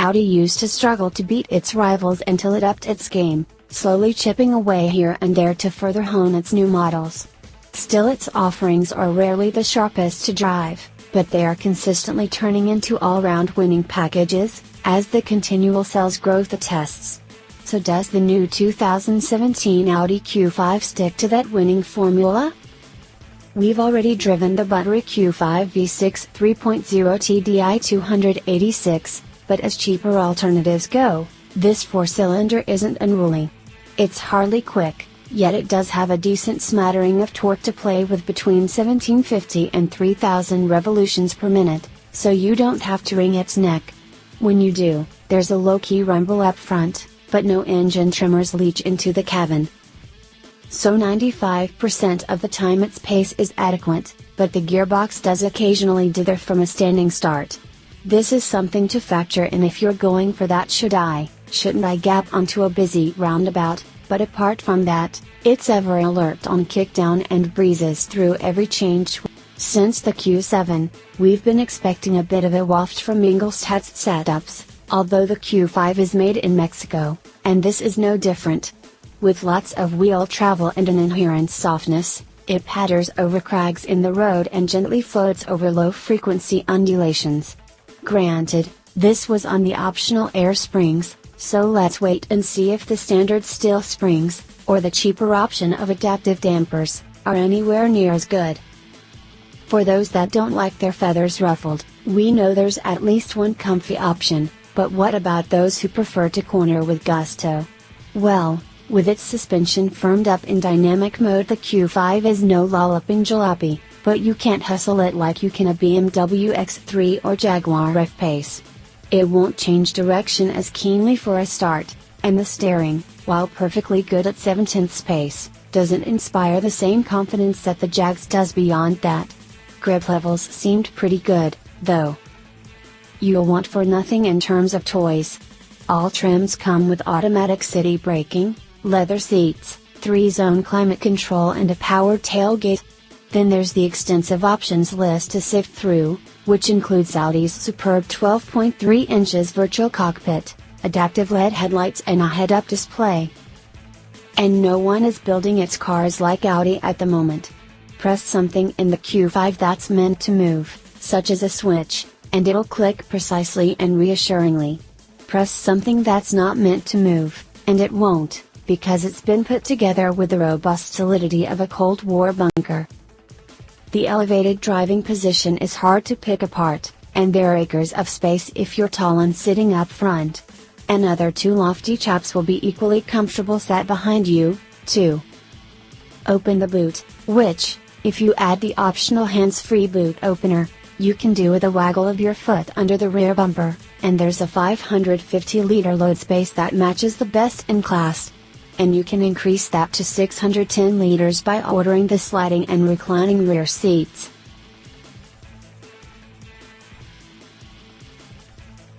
Audi used to struggle to beat its rivals until it upped its game, slowly chipping away here and there to further hone its new models. Still, its offerings are rarely the sharpest to drive, but they are consistently turning into all-round winning packages, as the continual sales growth attests. So does the new 2017 Audi Q5 stick to that winning formula? We've already driven the buttery Q5 V6 3.0 TDI 286, but as cheaper alternatives go, this four-cylinder isn't unruly. It's hardly quick, yet it does have a decent smattering of torque to play with between 1750 and 3000 revolutions per minute, so you don't have to wring its neck. When you do, there's a low-key rumble up front, but no engine tremors leach into the cabin. So 95% of the time its pace is adequate, but the gearbox does occasionally dither from a standing start. This is something to factor in if you're going for that shouldn't I gap onto a busy roundabout, but apart from that, it's ever alert on kickdown and breezes through every change. Since the Q7, we've been expecting a bit of a waft from Ingolstadt's setups, although the Q5 is made in Mexico, and this is no different. With lots of wheel travel and an inherent softness, it patters over crags in the road and gently floats over low-frequency undulations. Granted, this was on the optional air springs, so let's wait and see if the standard steel springs, or the cheaper option of adaptive dampers, are anywhere near as good. For those that don't like their feathers ruffled, we know there's at least one comfy option, but what about those who prefer to corner with gusto? Well, with its suspension firmed up in dynamic mode, the Q5 is no lolloping jalopy, but you can't hustle it like you can a BMW X3 or Jaguar F-Pace. It won't change direction as keenly for a start, and the steering, while perfectly good at 7/10 pace, doesn't inspire the same confidence that the Jags does beyond that. Grip levels seemed pretty good, though. You'll want for nothing in terms of toys. All trims come with automatic city braking, leather seats, 3-zone climate control and a powered tailgate. Then there's the extensive options list to sift through, which includes Audi's superb 12.3 inches virtual cockpit, adaptive LED headlights and a head-up display. And no one is building its cars like Audi at the moment. Press something in the Q5 that's meant to move, such as a switch, and it'll click precisely and reassuringly. Press something that's not meant to move, and it won't, because it's been put together with the robust solidity of a Cold War bunker. The elevated driving position is hard to pick apart, and there are acres of space if you're tall and sitting up front. Another two lofty chaps will be equally comfortable sat behind you, too. Open the boot, which, if you add the optional hands-free boot opener, you can do with a waggle of your foot under the rear bumper, and there's a 550-liter load space that matches the best in class. And you can increase that to 610 liters by ordering the sliding and reclining rear seats.